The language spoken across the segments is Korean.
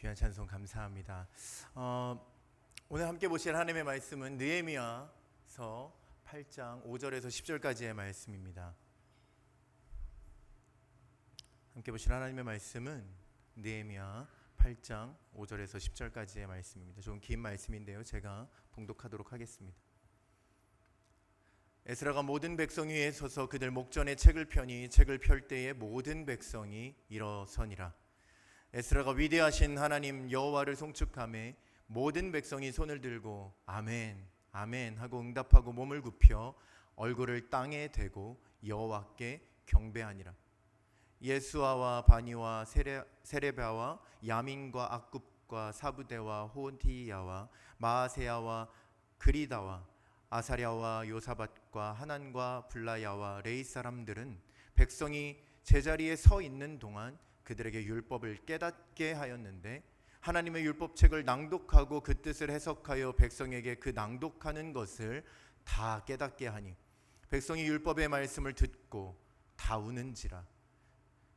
귀한 찬송 감사합니다. 오늘 함께 보실 하나님의 말씀은 느헤미야서 8장 5절에서 10절까지의 말씀입니다. 함께 보실 하나님의 말씀은 느헤미야 8장 5절에서 10절까지의 말씀입니다. 좀 긴 말씀인데요, 제가 봉독하도록 하겠습니다. 에스라가 모든 백성 위에 서서 그들 목전에 책을 펴니 책을 펼 때에 모든 백성이 일어서니라. 에스라가 위대하신 하나님 여호와를 송축하매 모든 백성이 손을 들고 아멘 아멘 하고 응답하고 몸을 굽혀 얼굴을 땅에 대고 여호와께 경배하니라. 예수아와 바니와 세레바와 야민과 악굽과 사부대와 호디야와 마아세야와 그리다와 아사랴와 요사밧과 하난과 블라야와 레이 사람들은 백성이 제자리에 서 있는 동안 그들에게 율법을 깨닫게 하였는데 하나님의 율법책을 낭독하고 그 뜻을 해석하여 백성에게 그 낭독하는 것을 다 깨닫게 하니 백성이 율법의 말씀을 듣고 다 우는지라.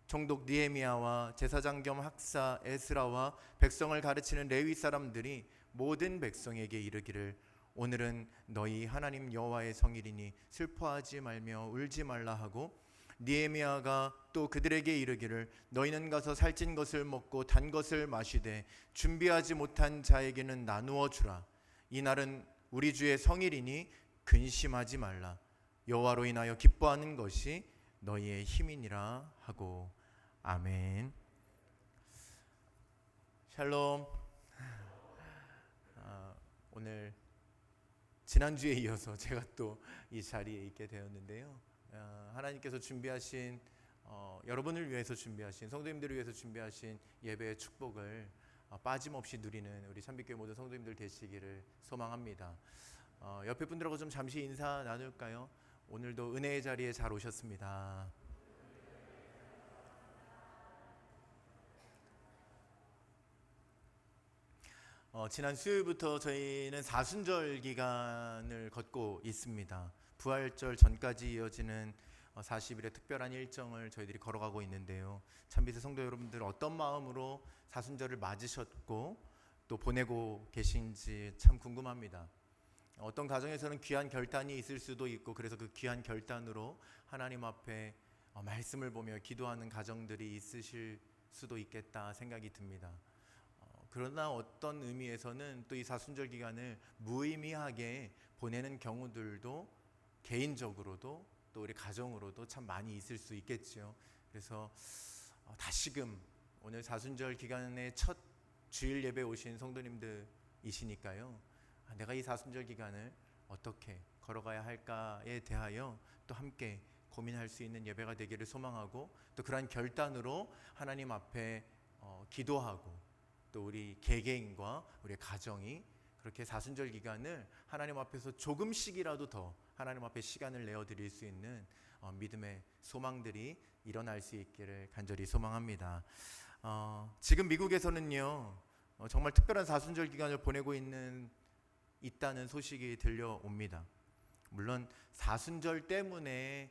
총독 느헤미야와 제사장 겸 학사 에스라와 백성을 가르치는 레위 사람들이 모든 백성에게 이르기를 오늘은 너희 하나님 여호와의 성일이니 슬퍼하지 말며 울지 말라 하고 느헤미야가 또 그들에게 이르기를 너희는 가서 살찐 것을 먹고 단 것을 마시되 준비하지 못한 자에게는 나누어 주라. 이날은 우리 주의 성일이니 근심하지 말라. 여호와로 인하여 기뻐하는 것이 너희의 힘이니라 하고 아멘. 샬롬. 오늘 지난주에 이어서 제가 또 이 자리에 있게 되었는데요. 하나님께서 준비하신 여러분을 위해서 준비하신 성도님들을 위해서 준비하신 예배의 축복을 빠짐없이 누리는 우리 참빛교회 모든 성도님들 되시기를 소망합니다. 옆에 분들하고 좀 잠시 인사 나눌까요? 오늘도 은혜의 자리에 잘 오셨습니다. 지난 수요일부터 저희는 사순절 기간을 걷고 있습니다. 부활절 전까지 이어지는 40일의 특별한 일정을 저희들이 걸어가고 있는데요. 참빛의 성도 여러분들 어떤 마음으로 사순절을 맞으셨고 또 보내고 계신지 참 궁금합니다. 어떤 가정에서는 귀한 결단이 있을 수도 있고 그래서 그 귀한 결단으로 하나님 앞에 말씀을 보며 기도하는 가정들이 있으실 수도 있겠다 생각이 듭니다. 그러나 어떤 의미에서는 또 이 사순절 기간을 무의미하게 보내는 경우들도 개인적으로도 또 우리 가정으로도 참 많이 있을 수 있겠죠. 그래서 다시금 오늘 사순절 기간의 첫 주일 예배 오신 성도님들이시니까요. 내가 이 사순절 기간을 어떻게 걸어가야 할까에 대하여 또 함께 고민할 수 있는 예배가 되기를 소망하고 또 그러한 결단으로 하나님 앞에 기도하고 또 우리 개개인과 우리 가정이 그렇게 사순절 기간을 하나님 앞에서 조금씩이라도 더 하나님 앞에 시간을 내어드릴 수 있는 믿음의 소망들이 일어날 수 있기를 간절히 소망합니다. 지금 미국에서는요 정말 특별한 사순절 기간을 보내고 있다는 소식이 들려옵니다. 물론 사순절 때문에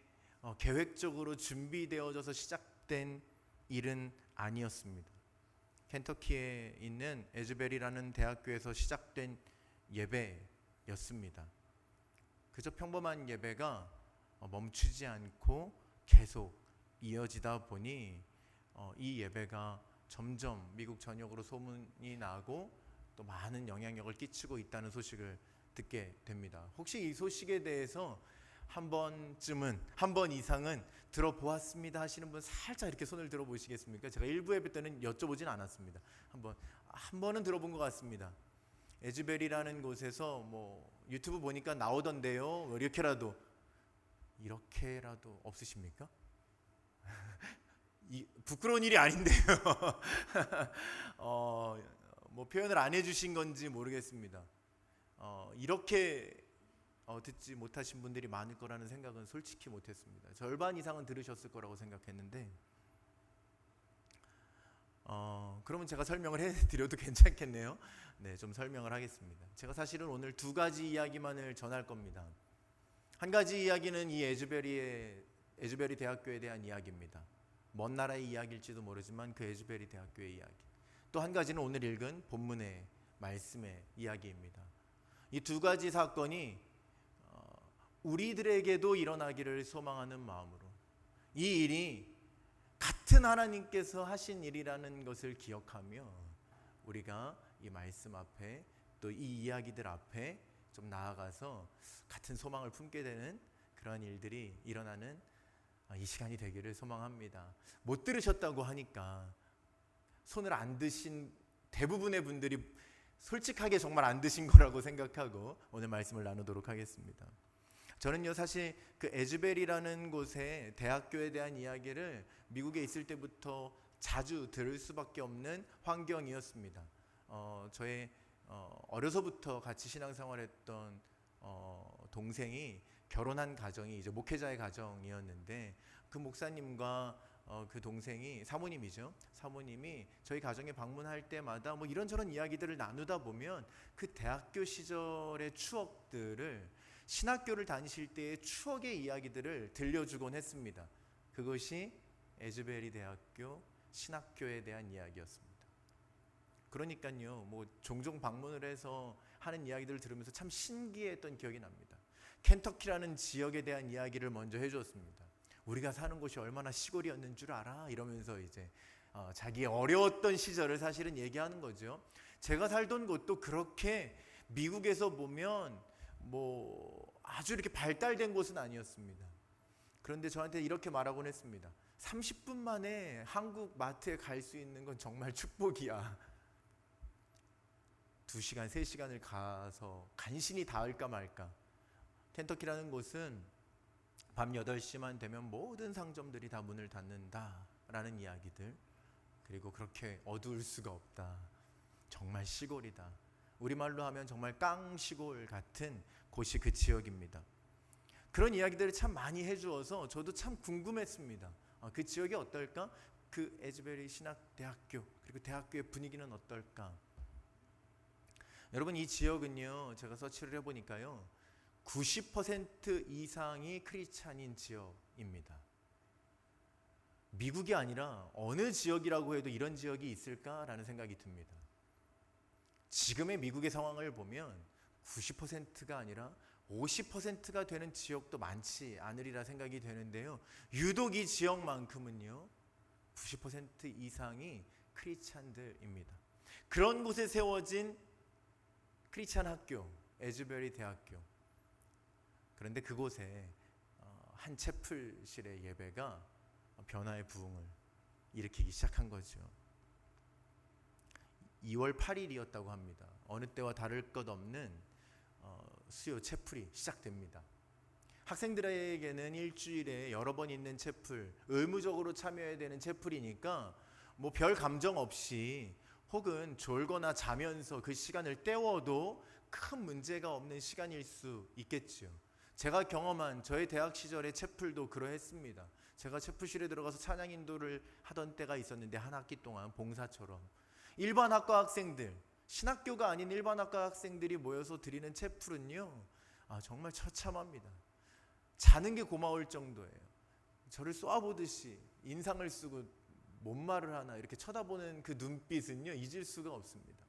계획적으로 준비되어져서 시작된 일은 아니었습니다. 켄터키에 있는 에즈베리라는 대학교에서 시작된 예배였습니다. 그저 평범한 예배가 멈추지 않고 계속 이어지다 보니 이 예배가 점점 미국 전역으로 소문이 나고 또 많은 영향력을 끼치고 있다는 소식을 듣게 됩니다. 혹시 이 소식에 대해서 한 번 이상은 들어보았습니다 하시는 분 살짝 이렇게 손을 들어보시겠습니까? 제가 일부 예배 때는 여쭤보진 않았습니다. 한 번은 들어본 것 같습니다. 에즈베리라는 곳에서 유튜브 보니까 나오던데요. 이렇게라도 없으십니까? 부끄러운 일이 아닌데요. 표현을 안 해주신 건지 모르겠습니다. 이렇게 듣지 못하신 분들이 많을 거라는 생각은 솔직히 못했습니다. 절반 이상은 들으셨을 거라고 생각했는데 그러면 제가 설명을 해드려도 괜찮겠네요. 네, 좀 설명을 하겠습니다. 제가 사실은 오늘 두 가지 이야기만을 전할 겁니다. 한 가지 이야기는 이 에즈베리 대학교에 대한 이야기입니다. 먼 나라의 이야기일지도 모르지만 그 에즈베리 대학교의 이야기. 또 한 가지는 오늘 읽은 본문의 말씀의 이야기입니다. 이 두 가지 사건이 우리들에게도 일어나기를 소망하는 마음으로 이 일이 같은 하나님께서 하신 일이라는 것을 기억하며 우리가 이 말씀 앞에 또 이 이야기들 앞에 좀 나아가서 같은 소망을 품게 되는 그러한 일들이 일어나는 이 시간이 되기를 소망합니다. 못 들으셨다고 하니까 손을 안 드신 대부분의 분들이 솔직하게 정말 안 드신 거라고 생각하고 오늘 말씀을 나누도록 하겠습니다. 저는요 사실 그 에즈벨이라는 곳의 대학교에 대한 이야기를 미국에 있을 때부터 자주 들을 수밖에 없는 환경이었습니다. 저의 어려서부터 같이 신앙생활했던 동생이 결혼한 가정이 이제 목회자의 가정이었는데 그 목사님과 그 동생이 사모님이죠. 사모님이 저희 가정에 방문할 때마다 뭐 이런저런 이야기들을 나누다 보면 그 대학교 시절의 추억들을 신학교를 다니실 때의 추억의 이야기들을 들려주곤 했습니다. 그것이 에즈베리 대학교 신학교에 대한 이야기였습니다. 그러니까요, 뭐 종종 방문을 해서 하는 이야기들을 들으면서 참 신기했던 기억이 납니다. 켄터키라는 지역에 대한 이야기를 먼저 해주었습니다. 우리가 사는 곳이 얼마나 시골이었는 줄 알아? 이러면서 이제 자기의 어려웠던 시절을 사실은 얘기하는 거죠. 제가 살던 곳도 그렇게 미국에서 보면 뭐 아주 이렇게 발달된 곳은 아니었습니다. 그런데 저한테 이렇게 말하곤 했습니다. 30분 만에 한국 마트에 갈 수 있는 건 정말 축복이야. 2시간, 3시간을 가서 간신히 닿을까 말까. 켄터키라는 곳은 밤 8시만 되면 모든 상점들이 다 문을 닫는다라는 이야기들, 그리고 그렇게 어두울 수가 없다. 정말 시골이다. 우리말로 하면 정말 깡시골 같은 곳이 그 지역입니다. 그런 이야기들을 참 많이 해주어서 저도 참 궁금했습니다. 그 지역이 어떨까? 그 에즈베리 신학대학교 그리고 대학교의 분위기는 어떨까? 여러분, 이 지역은요, 제가 서치를 해보니까요 90% 이상이 크리스찬인 지역입니다. 미국이 아니라 어느 지역이라고 해도 이런 지역이 있을까라는 생각이 듭니다. 지금의 미국의 상황을 보면 90%가 아니라 50%가 되는 지역도 많지 않으리라 생각이 되는데요, 유독 이 지역만큼은요 90% 이상이 크리스찬들입니다. 그런 곳에 세워진 크리스찬 학교, 에즈베리 대학교. 그런데 그곳에 한 채플실의 예배가 변화의 부흥을 일으키기 시작한 거죠. 2월 8일이었다고 합니다. 어느 때와 다를 것 없는 수요 채플이 시작됩니다. 학생들에게는 일주일에 여러 번 있는 채플, 의무적으로 참여해야 되는 채플이니까 뭐 별 감정 없이 혹은 졸거나 자면서 그 시간을 때워도 큰 문제가 없는 시간일 수 있겠죠. 제가 경험한 저의 대학 시절의 채플도 그러했습니다. 제가 채플실에 들어가서 찬양 인도를 하던 때가 있었는데 한 학기 동안 봉사처럼 일반 학과 학생들, 신학교가 아닌 일반 학과 학생들이 모여서 드리는 채플은요 정말 처참합니다. 자는 게 고마울 정도예요. 저를 쏘아보듯이 인상을 쓰고 뭔 말을 하나 이렇게 쳐다보는 그 눈빛은요 잊을 수가 없습니다.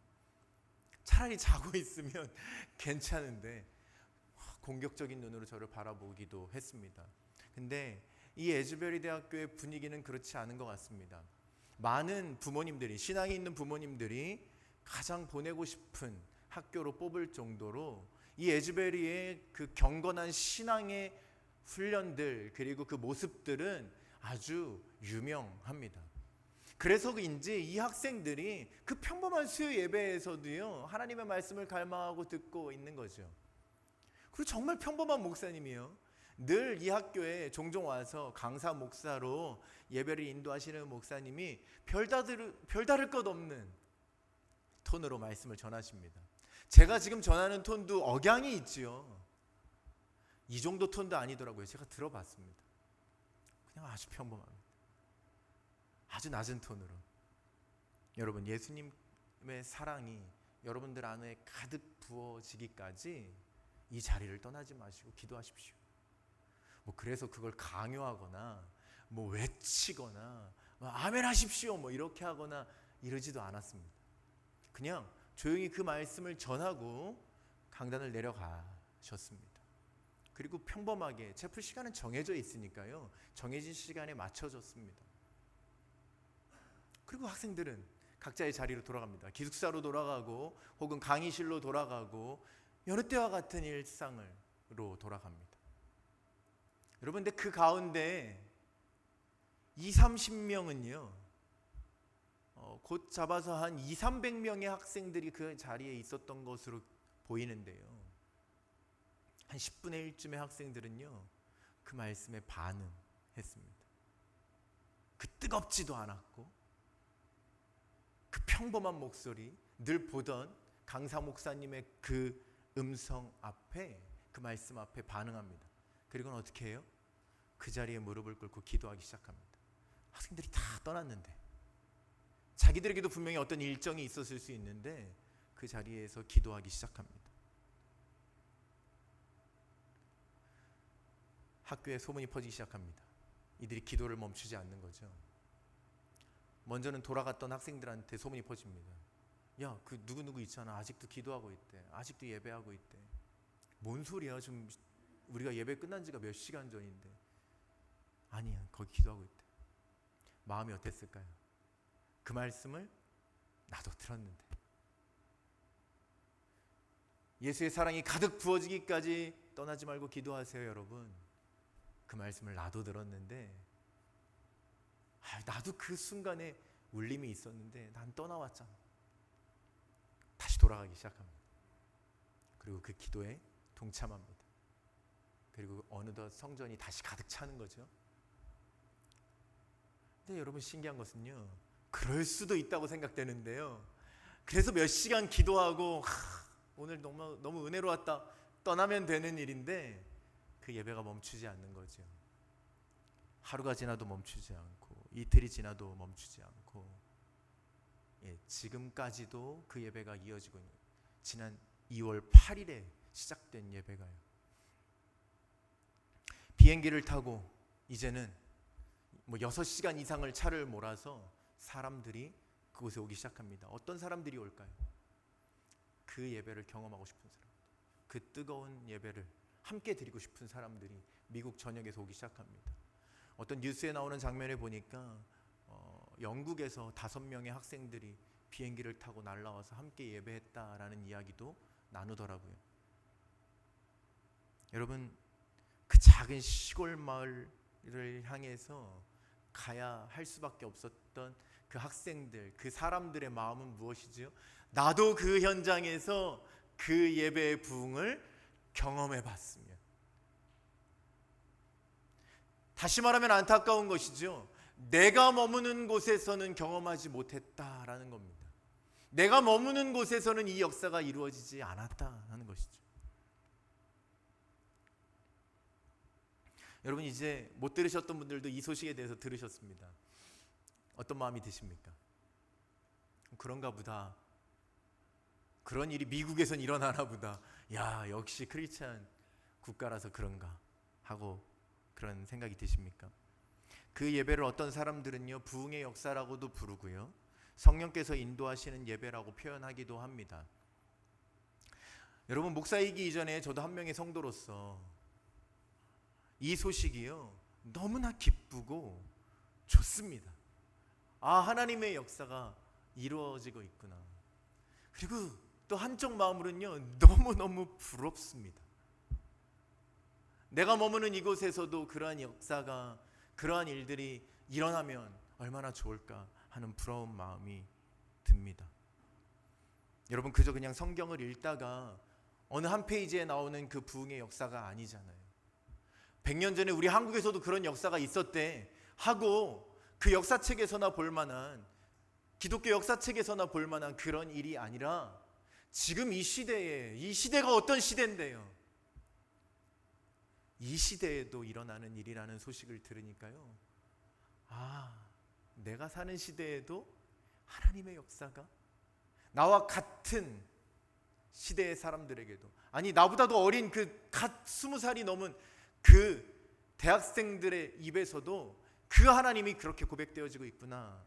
차라리 자고 있으면 괜찮은데 공격적인 눈으로 저를 바라보기도 했습니다. 근데 이 에즈베리 대학교의 분위기는 그렇지 않은 것 같습니다. 많은 부모님들이, 신앙이 있는 부모님들이 가장 보내고 싶은 학교로 뽑을 정도로 이 에즈베리의 그 경건한 신앙의 훈련들 그리고 그 모습들은 아주 유명합니다. 그래서인지 이 학생들이 그 평범한 수요 예배에서도요 하나님의 말씀을 갈망하고 듣고 있는 거죠. 그리고 정말 평범한 목사님이요, 늘 이 학교에 종종 와서 강사 목사로 예배를 인도하시는 목사님이 별다를 것 없는 톤으로 말씀을 전하십니다. 제가 지금 전하는 톤도 억양이 있지요. 이 정도 톤도 아니더라고요. 제가 들어봤습니다. 그냥 아주 평범합니다. 아주 낮은 톤으로. 여러분, 예수님의 사랑이 여러분들 안에 가득 부어지기까지 이 자리를 떠나지 마시고 기도하십시오. 뭐 그래서 그걸 강요하거나 뭐 외치거나 뭐 아멘 하십시오 뭐 이렇게 하거나 이러지도 않았습니다. 그냥 조용히 그 말씀을 전하고 강단을 내려가셨습니다. 그리고 평범하게 채플 시간은 정해져 있으니까요, 정해진 시간에 맞춰졌습니다. 그리고 학생들은 각자의 자리로 돌아갑니다. 기숙사로 돌아가고 혹은 강의실로 돌아가고 여느 때와 같은 일상으로 돌아갑니다. 여러분, 근데 그 가운데 20-30명은요 곧 잡아서 한 200-300명의 학생들이 그 자리에 있었던 것으로 보이는데요, 한 10분의 1쯤의 학생들은요 그 말씀에 반응했습니다. 그 뜨겁지도 않았고 그 평범한 목소리, 늘 보던 강사 목사님의 그 음성 앞에, 그 말씀 앞에 반응합니다. 그리고는 어떻게 해요? 그 자리에 무릎을 꿇고 기도하기 시작합니다. 학생들이 다 떠났는데, 자기들에게도 분명히 어떤 일정이 있었을 수 있는데 그 자리에서 기도하기 시작합니다. 학교에 소문이 퍼지기 시작합니다. 이들이 기도를 멈추지 않는 거죠. 먼저는 돌아갔던 학생들한테 소문이 퍼집니다. 야, 그 누구누구 있잖아, 아직도 기도하고 있대, 아직도 예배하고 있대. 뭔 소리야, 지금 우리가 예배 끝난 지가 몇 시간 전인데. 아니야, 거기 기도하고 있대. 마음이 어땠을까요? 그 말씀을 나도 들었는데, 예수의 사랑이 가득 부어지기까지 떠나지 말고 기도하세요. 여러분, 그 말씀을 나도 들었는데, 나도 그 순간에 울림이 있었는데 난 떠나왔잖아. 다시 돌아가기 시작합니다. 그리고 그 기도에 동참합니다. 그리고 어느덧 성전이 다시 가득 차는 거죠. 근데 여러분, 신기한 것은요, 그럴 수도 있다고 생각되는데요, 그래서 몇 시간 기도하고 오늘 너무 은혜로웠다 떠나면 되는 일인데 그 예배가 멈추지 않는 거죠. 하루가 지나도 멈추지 않고, 이틀이 지나도 멈추지 않고, 지금까지도 그 예배가 이어지고 있는, 지난 2월 8일에 시작된 예배가요. 비행기를 타고 이제는 6시간 이상을 차를 몰아서 사람들이 그곳에 오기 시작합니다. 어떤 사람들이 올까요? 그 예배를 경험하고 싶은 사람, 그 뜨거운 예배를 함께 드리고 싶은 사람들이 미국 전역에서 오기 시작합니다. 어떤 뉴스에 나오는 장면을 보니까 영국에서 5명의 학생들이 비행기를 타고 날아와서 함께 예배했다라는 이야기도 나누더라고요. 여러분, 그 작은 시골 마을을 향해서 가야 할 수밖에 없었던 그 학생들, 그 사람들의 마음은 무엇이지요? 나도 그 현장에서 그 예배의 부흥을 경험해 봤으면. 다시 말하면 안타까운 것이죠. 내가 머무는 곳에서는 경험하지 못했다라는 겁니다. 내가 머무는 곳에서는 이 역사가 이루어지지 않았다는 것이죠. 여러분, 이제 못 들으셨던 분들도 이 소식에 대해서 들으셨습니다. 어떤 마음이 드십니까? 그런가 보다, 그런 일이 미국에선 일어나나 보다, 야, 역시 크리스찬 국가라서 그런가 하고 그런 생각이 드십니까? 그 예배를 어떤 사람들은요, 부흥의 역사라고도 부르고요, 성령께서 인도하시는 예배라고 표현하기도 합니다. 여러분, 목사이기 이전에 저도 한 명의 성도로서 이 소식이요, 너무나 기쁘고 좋습니다. 하나님의 역사가 이루어지고 있구나. 그리고 또 한쪽 마음으로는요, 너무너무 부럽습니다. 내가 머무는 이곳에서도 그러한 역사가, 그러한 일들이 일어나면 얼마나 좋을까 하는 부러운 마음이 듭니다. 여러분, 그저 그냥 성경을 읽다가 어느 한 페이지에 나오는 그 부흥의 역사가 아니잖아요. 100년 전에 우리 한국에서도 그런 역사가 있었대 하고 그 역사책에서나 볼만한, 기독교 역사책에서나 볼만한 그런 일이 아니라 지금 이 시대에, 이 시대가 어떤 시대인데요, 이 시대에도 일어나는 일이라는 소식을 들으니까요, 내가 사는 시대에도 하나님의 역사가 나와 같은 시대의 사람들에게도, 아니 나보다도 어린 그 갓 20살이 넘은 그 대학생들의 입에서도 그 하나님이 그렇게 고백되어지고 있구나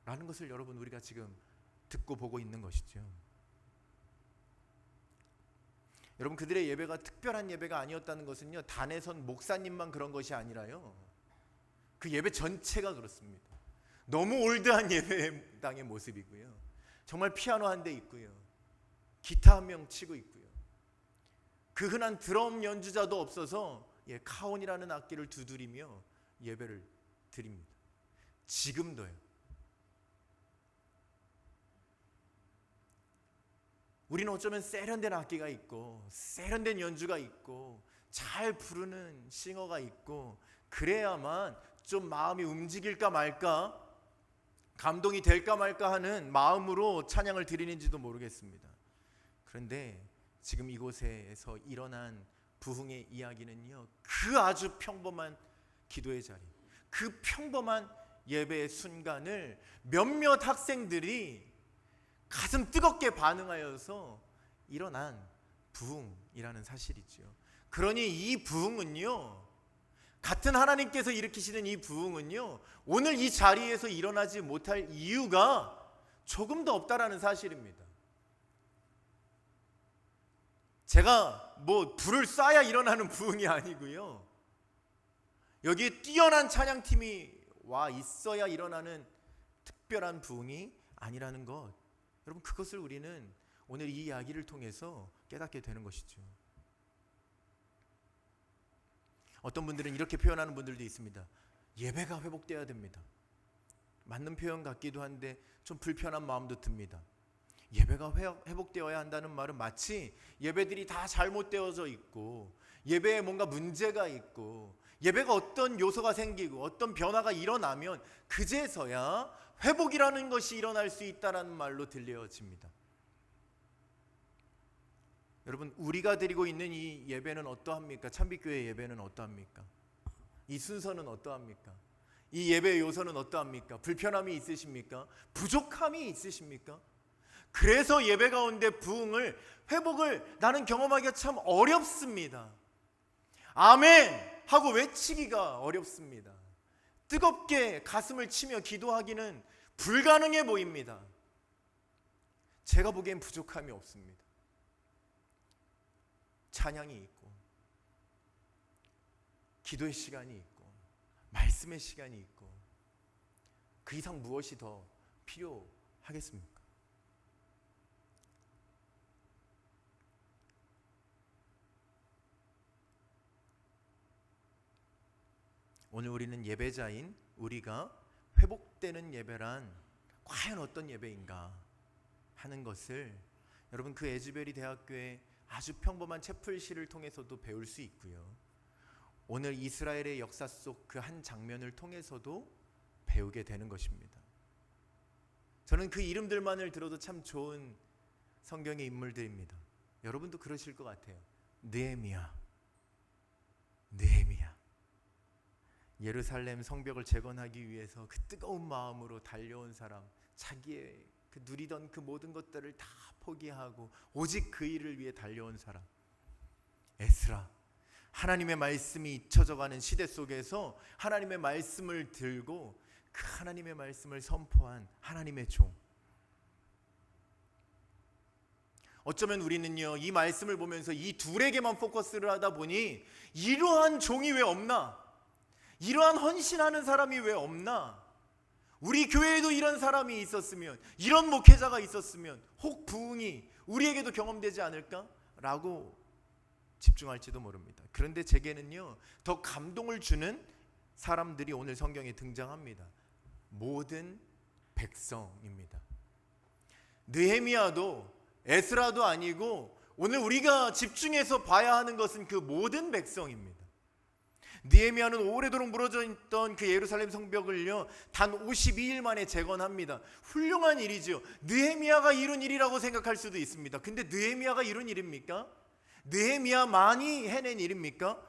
라는 것을 여러분, 우리가 지금 듣고 보고 있는 것이죠. 여러분, 그들의 예배가 특별한 예배가 아니었다는 것은요, 단에선 목사님만 그런 것이 아니라요, 그 예배 전체가 그렇습니다. 너무 올드한 예배당의 모습이고요, 정말 피아노 한 대 있고요, 기타 한 명 치고 있고요, 그 흔한 드럼 연주자도 없어서 카혼이라는 악기를 두드리며 예배를 드립니다. 지금도요. 우리는 어쩌면 세련된 악기가 있고 세련된 연주가 있고 잘 부르는 싱어가 있고 그래야만 좀 마음이 움직일까 말까, 감동이 될까 말까 하는 마음으로 찬양을 드리는지도 모르겠습니다. 그런데 지금 이곳에서 일어난 부흥의 이야기는요, 그 아주 평범한 기도의 자리, 그 평범한 예배의 순간을 몇몇 학생들이 가슴 뜨겁게 반응하여서 일어난 부흥이라는 사실이죠. 그러니 이 부흥은요, 같은 하나님께서 일으키시는 이 부흥은요, 오늘 이 자리에서 일어나지 못할 이유가 조금도 없다라는 사실입니다. 제가 불을 쏴야 일어나는 부흥이 아니고요, 여기에 뛰어난 찬양팀이 와 있어야 일어나는 특별한 부흥이 아니라는 것, 여러분, 그것을 우리는 오늘 이 이야기를 통해서 깨닫게 되는 것이죠. 어떤 분들은 이렇게 표현하는 분들도 있습니다. 예배가 회복되어야 됩니다. 맞는 표현 같기도 한데 좀 불편한 마음도 듭니다. 예배가 회복되어야 한다는 말은 마치 예배들이 다 잘못되어져 있고 예배에 뭔가 문제가 있고 예배가 어떤 요소가 생기고 어떤 변화가 일어나면 그제서야 회복이라는 것이 일어날 수 있다는 말로 들려집니다. 여러분, 우리가 드리고 있는 이 예배는 어떠합니까? 참빛교회 예배는 어떠합니까? 이 순서는 어떠합니까? 이 예배의 요소는 어떠합니까? 불편함이 있으십니까? 부족함이 있으십니까? 그래서 예배 가운데 부흥을, 회복을 나는 경험하기가 참 어렵습니다. 아멘 하고 외치기가 어렵습니다. 뜨겁게 가슴을 치며 기도하기는 불가능해 보입니다. 제가 보기엔 부족함이 없습니다. 찬양이 있고 기도의 시간이 있고 말씀의 시간이 있고 그 이상 무엇이 더 필요하겠습니까? 오늘 우리는 예배자인 우리가 회복되는 예배란 과연 어떤 예배인가 하는 것을 여러분, 그 에즈베리 대학교의 아주 평범한 채플실을 통해서도 배울 수 있고요, 오늘 이스라엘의 역사 속 그 한 장면을 통해서도 배우게 되는 것입니다. 저는 그 이름들만을 들어도 참 좋은 성경의 인물들입니다. 여러분도 그러실 것 같아요. 느헤미야, 예루살렘 성벽을 재건하기 위해서 그 뜨거운 마음으로 달려온 사람, 자기의 그 누리던 그 모든 것들을 다 포기하고 오직 그 일을 위해 달려온 사람. 에스라, 하나님의 말씀이 잊혀져가는 시대 속에서 하나님의 말씀을 들고 그 하나님의 말씀을 선포한 하나님의 종. 어쩌면 우리는요, 이 말씀을 보면서 이 둘에게만 포커스를 하다 보니 이러한 종이 왜 없나? 이러한 헌신하는 사람이 왜 없나? 우리 교회에도 이런 사람이 있었으면, 이런 목회자가 있었으면 혹 부흥이 우리에게도 경험되지 않을까? 라고 집중할지도 모릅니다. 그런데 제게는요, 더 감동을 주는 사람들이 오늘 성경에 등장합니다. 모든 백성입니다. 느헤미야도 에스라도 아니고 오늘 우리가 집중해서 봐야 하는 것은 그 모든 백성입니다. 느헤미야는 오래도록 무너져 있던 그 예루살렘 성벽을요, 단 52일 만에 재건합니다. 훌륭한 일이죠. 느헤미야가 이룬 일이라고 생각할 수도 있습니다. 근데 느헤미야가 이룬 일입니까? 느헤미야만이 해낸 일입니까?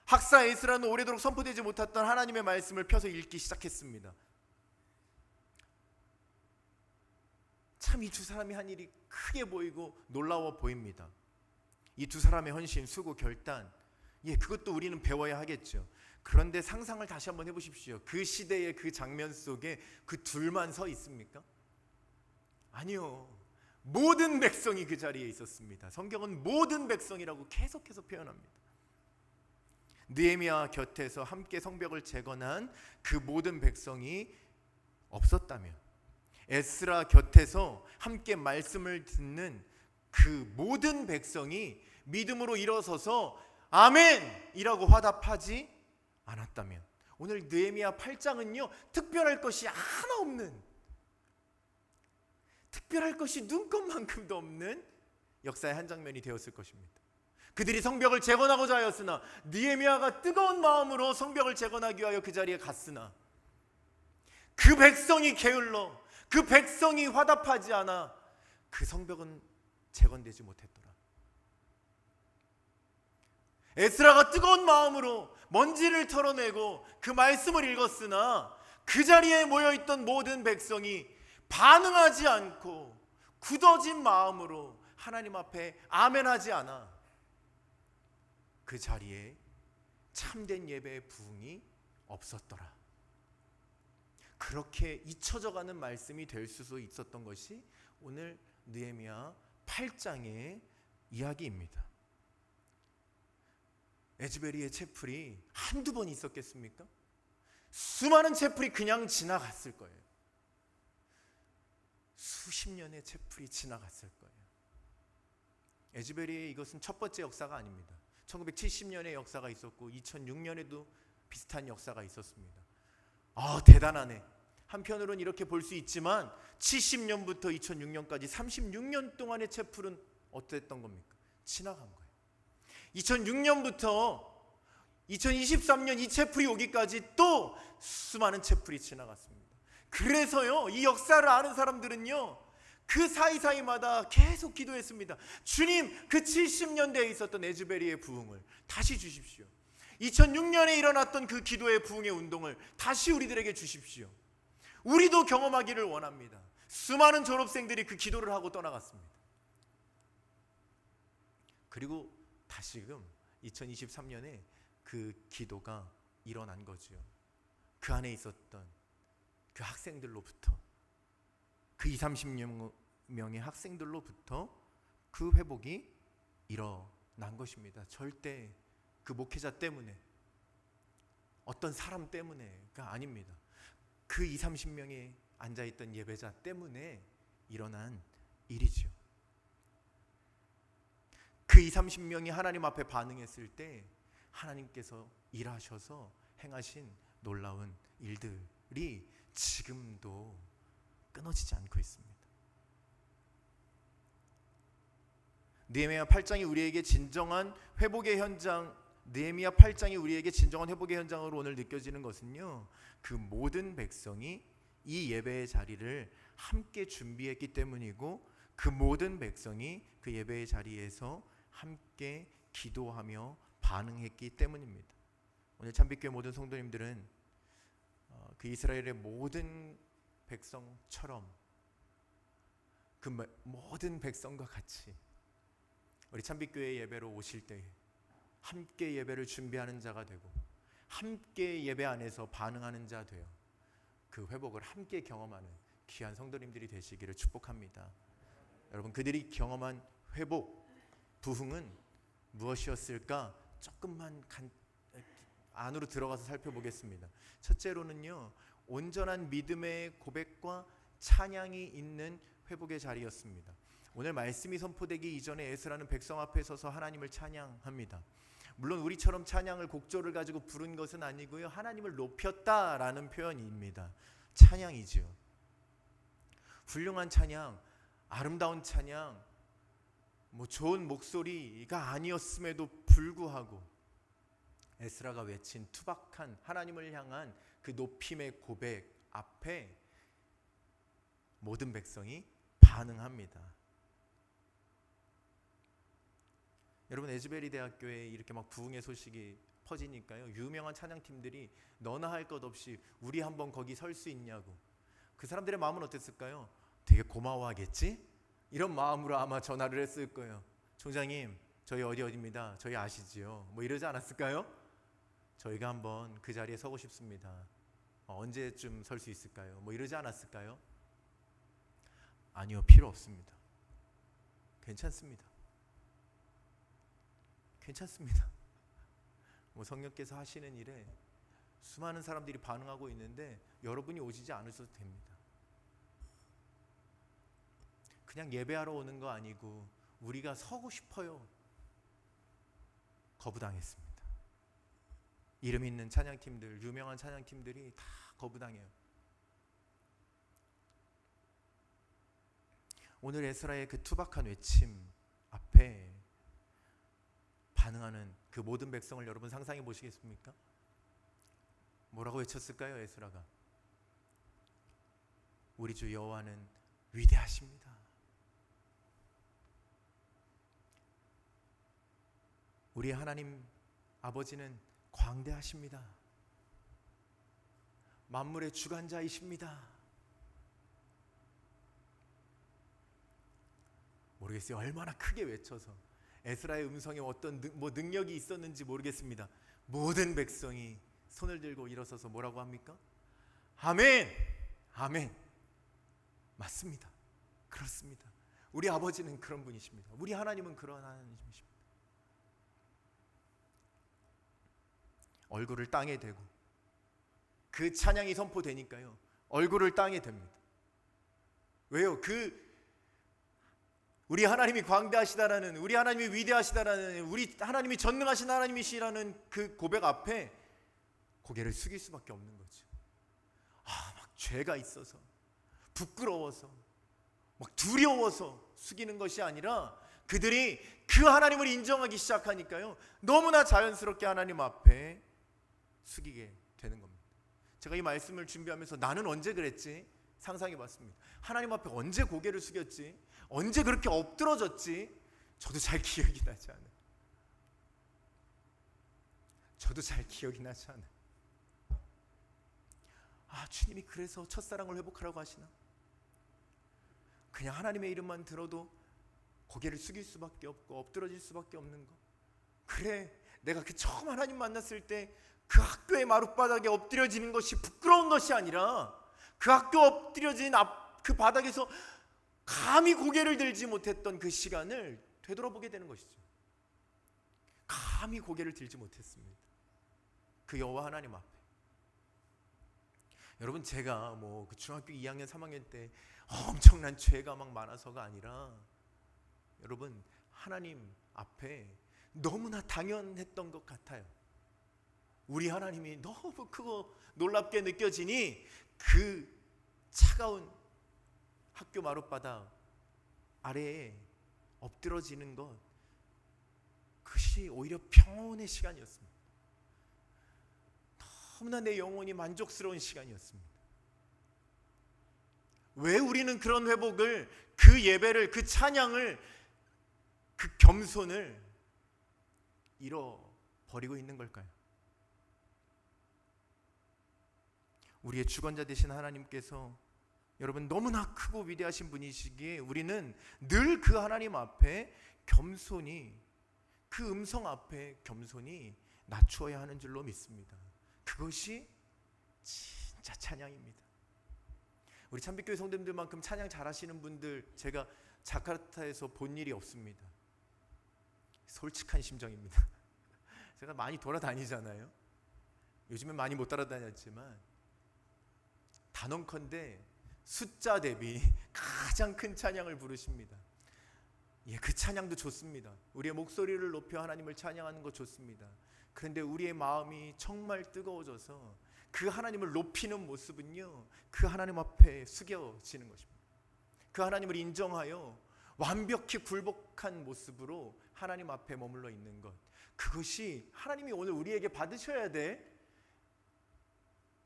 학사 에스라는 오래도록 선포되지 못했던 하나님의 말씀을 펴서 읽기 시작했습니다. 참 이 두 사람이 한 일이 크게 보이고 놀라워 보입니다. 이 두 사람의 헌신, 수고, 결단, 그것도 우리는 배워야 하겠죠. 그런데 상상을 다시 한번 해보십시오. 그 시대의 그 장면 속에 그 둘만 서 있습니까? 아니요. 모든 백성이 그 자리에 있었습니다. 성경은 모든 백성이라고 계속해서 표현합니다. 느헤미야 곁에서 함께 성벽을 재건한 그 모든 백성이 없었다면, 에스라 곁에서 함께 말씀을 듣는 그 모든 백성이 믿음으로 일어서서 아멘이라고 화답하지 않았다면, 오늘 느헤미야 8장은요 특별할 것이 하나 없는, 특별할 것이 눈꼽만큼도 없는 역사의 한 장면이 되었을 것입니다. 그들이 성벽을 재건하고자 하였으나, 느헤미야가 뜨거운 마음으로 성벽을 재건하기 위하여 그 자리에 갔으나 그 백성이 게을러, 그 백성이 화답하지 않아 그 성벽은 재건되지 못했더라. 에스라가 뜨거운 마음으로 먼지를 털어내고 그 말씀을 읽었으나 그 자리에 모여있던 모든 백성이 반응하지 않고 굳어진 마음으로 하나님 앞에 아멘하지 않아 그 자리에 참된 예배의 부흥이 없었더라. 그렇게 잊혀져가는 말씀이 될 수도 있었던 것이 오늘 느헤미야 8장의 이야기입니다. 에즈베리의 채플이 한두 번 있었겠습니까? 수많은 채플이 그냥 지나갔을 거예요. 수십 년의 채플이 지나갔을 거예요. 에즈베리의 이것은 첫 번째 역사가 아닙니다. 1970년의 역사가 있었고 2006년에도 비슷한 역사가 있었습니다. 대단하네. 한편으로는 이렇게 볼 수 있지만 70년부터 2006년까지 36년 동안의 채플은 어땠던 겁니까? 지나간 거예요. 2006년부터 2023년 이 채플이 오기까지 또 수많은 채플이 지나갔습니다. 그래서요, 이 역사를 아는 사람들은요 그 사이사이마다 계속 기도했습니다. 주님, 그 70년대에 있었던 에즈베리의 부흥을 다시 주십시오. 2006년에 일어났던 그 기도의 부흥의 운동을 다시 우리들에게 주십시오. 우리도 경험하기를 원합니다. 수많은 졸업생들이 그 기도를 하고 떠나갔습니다. 그리고 다시금 2023년에 그 기도가 일어난 거죠. 그 안에 있었던 그 학생들로부터, 그 20-30명의 학생들로부터 그 회복이 일어난 것입니다. 절대 그 목회자 때문에, 어떤 사람 때문에가 아닙니다. 그 20-30명이 앉아있던 예배자 때문에 일어난 일이죠. 그 20-30명이 하나님 앞에 반응했을 때 하나님께서 일하셔서 행하신 놀라운 일들이 지금도 끊어지지 않고 있습니다. 느헤미야 8장이 우리에게 진정한 회복의 현장, 느헤미야 8장이 우리에게 진정한 회복의 현장으로 오늘 느껴지는 것은요, 그 모든 백성이 이 예배의 자리를 함께 준비했기 때문이고, 그 모든 백성이 그 예배의 자리에서 함께 기도하며 반응했기 때문입니다. 오늘 참빛교회 모든 성도님들은 그 이스라엘의 모든 백성처럼 그 모든 백성과 같이 우리 참빛교회 예배로 오실 때 함께 예배를 준비하는 자가 되고, 함께 예배 안에서 반응하는 자 되어 그 회복을 함께 경험하는 귀한 성도님들이 되시기를 축복합니다. 여러분, 그들이 경험한 회복, 부흥은 무엇이었을까? 조금만 안으로 들어가서 살펴보겠습니다. 첫째로는요, 온전한 믿음의 고백과 찬양이 있는 회복의 자리였습니다. 오늘 말씀이 선포되기 이전에 에스라는 백성 앞에 서서 하나님을 찬양합니다. 물론 우리처럼 찬양을 곡조를 가지고 부른 것은 아니고요, 하나님을 높였다라는 표현입니다. 찬양이죠. 훌륭한 찬양, 아름다운 찬양, 좋은 목소리가 아니었음에도 불구하고 에스라가 외친 투박한 하나님을 향한 그 높임의 고백 앞에 모든 백성이 반응합니다. 여러분, 에즈베리 대학교에 이렇게 막 부흥의 소식이 퍼지니까요, 유명한 찬양팀들이 너나 할 것 없이 우리 한번 거기 설 수 있냐고. 그 사람들의 마음은 어땠을까요? 되게 고마워하겠지? 이런 마음으로 아마 전화를 했을 거예요. 총장님, 저희 어디입니다. 저희 아시지요? 이러지 않았을까요? 저희가 한번 그 자리에 서고 싶습니다. 언제쯤 설 수 있을까요? 이러지 않았을까요? 아니요, 필요 없습니다. 괜찮습니다. 괜찮습니다. 뭐 성령께서 하시는 일에 수많은 사람들이 반응하고 있는데 여러분이 오시지 않으셔도 됩니다. 그냥 예배하러 오는 거 아니고 우리가 서고 싶어요. 거부당했습니다. 이름 있는 찬양팀들, 유명한 찬양팀들이 다 거부당해요. 오늘 에스라의 그 투박한 외침 앞에 반응하는 그 모든 백성을 여러분 상상해 보시겠습니까? 뭐라고 외쳤을까요? 에스라가 우리 주 여호와는 위대하십니다. 우리 하나님 아버지는 광대하십니다. 만물의 주관자이십니다. 모르겠어요. 얼마나 크게 외쳐서 에스라의 음성에 어떤 능력이 있었는지 모르겠습니다. 모든 백성이 손을 들고 일어서서 뭐라고 합니까? 아멘! 아멘! 맞습니다. 그렇습니다. 우리 아버지는 그런 분이십니다. 우리 하나님은 그런 하나님이십니다. 얼굴을 땅에 대고 그 찬양이 선포되니까요, 얼굴을 땅에 댑니다. 왜요? 우리 하나님이 광대하시다라는, 우리 하나님이 위대하시다라는, 우리 하나님이 전능하신 하나님이시라는 그 고백 앞에 고개를 숙일 수밖에 없는 거죠. 막 죄가 있어서, 부끄러워서, 막 두려워서 숙이는 것이 아니라 그들이 그 하나님을 인정하기 시작하니까요, 너무나 자연스럽게 하나님 앞에 숙이게 되는 겁니다. 제가 이 말씀을 준비하면서 나는 언제 그랬지? 상상해 봤습니다. 하나님 앞에 언제 고개를 숙였지? 언제 그렇게 엎드러졌지? 저도 잘 기억이 나지 않아요. 저도 잘 기억이 나지 않아요. 주님이 그래서 첫사랑을 회복하라고 하시나? 그냥 하나님의 이름만 들어도 고개를 숙일 수밖에 없고 엎드러질 수밖에 없는 거. 그래, 내가 그 처음 하나님 만났을 때 그 학교의 마룻바닥에 엎드려지는 것이 부끄러운 것이 아니라 그 학교 엎드려진 그 바닥에서 감히 고개를 들지 못했던 그 시간을 되돌아보게 되는 것이죠. 감히 고개를 들지 못했습니다. 그 여호와 하나님 앞에. 여러분, 제가 그 중학교 2학년 3학년 때 엄청난 죄가 막 많아서가 아니라 여러분, 하나님 앞에 너무나 당연했던 것 같아요. 우리 하나님이 너무 크고 놀랍게 느껴지니 그 차가운 학교 마룻바닥 아래에 엎드러지는 것, 그것이 오히려 평온의 시간이었습니다. 너무나 내 영혼이 만족스러운 시간이었습니다. 왜 우리는 그런 회복을, 그 예배를, 그 찬양을, 그 겸손을 잃어버리고 있는 걸까요? 우리의 주권자 되신 하나님께서 여러분 너무나 크고 위대하신 분이시기에 우리는 늘 그 하나님 앞에 겸손히, 그 음성 앞에 겸손히 낮추어야 하는 줄로 믿습니다. 그것이 진짜 찬양입니다. 우리 참빛교회 성도님들만큼 찬양 잘하시는 분들 제가 자카르타에서 본 일이 없습니다. 솔직한 심정입니다. 제가 많이 돌아다니잖아요. 요즘엔 많이 못 돌아다녔지만 단언컨대 숫자 대비 가장 큰 찬양을 부르십니다. 그 찬양도 좋습니다. 우리의 목소리를 높여 하나님을 찬양하는 거 좋습니다. 그런데 우리의 마음이 정말 뜨거워져서 그 하나님을 높이는 모습은요, 그 하나님 앞에 숙여지는 것입니다. 그 하나님을 인정하여 완벽히 굴복한 모습으로 하나님 앞에 머물러 있는 것, 그것이 하나님이 오늘 우리에게 받으셔야 될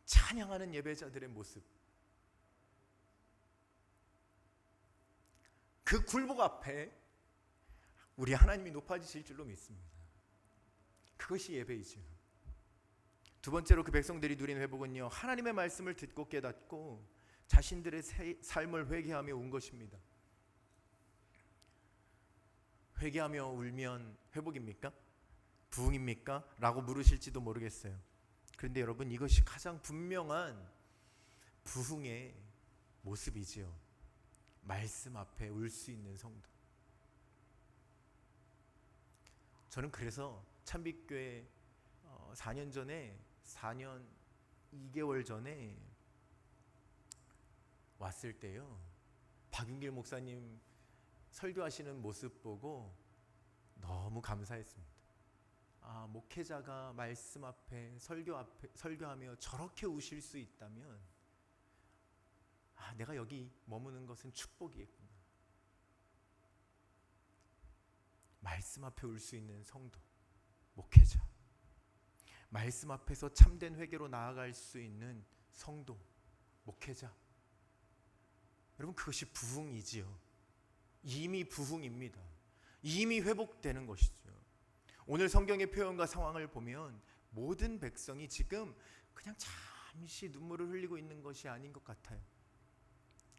찬양하는 예배자들의 모습. 그 굴복 앞에 우리 하나님이 높아지실 줄로 믿습니다. 그것이 예배이죠. 두 번째로 그 백성들이 누린 회복은요, 하나님의 말씀을 듣고 깨닫고 자신들의 삶을 회개하며 온 것입니다. 회개하며 울면 회복입니까? 부흥입니까? 라고 물으실지도 모르겠어요. 그런데 여러분, 이것이 가장 분명한 부흥의 모습이지요. 말씀 앞에 올 수 있는 성도. 저는 그래서 참빛교회 4년 2개월 전에 왔을 때요, 박윤길 목사님 설교하시는 모습 보고 너무 감사했습니다. 목회자가 말씀 앞에 설교하며 저렇게 우실 수 있다면 내가 여기 머무는 것은 축복이겠구나. 말씀 앞에 올 수 있는 성도, 목회자, 말씀 앞에서 참된 회개로 나아갈 수 있는 성도, 목회자, 여러분, 그것이 부흥이지요. 이미 부흥입니다. 이미 회복되는 것이죠. 오늘 성경의 표현과 상황을 보면 모든 백성이 지금 그냥 잠시 눈물을 흘리고 있는 것이 아닌 것 같아요.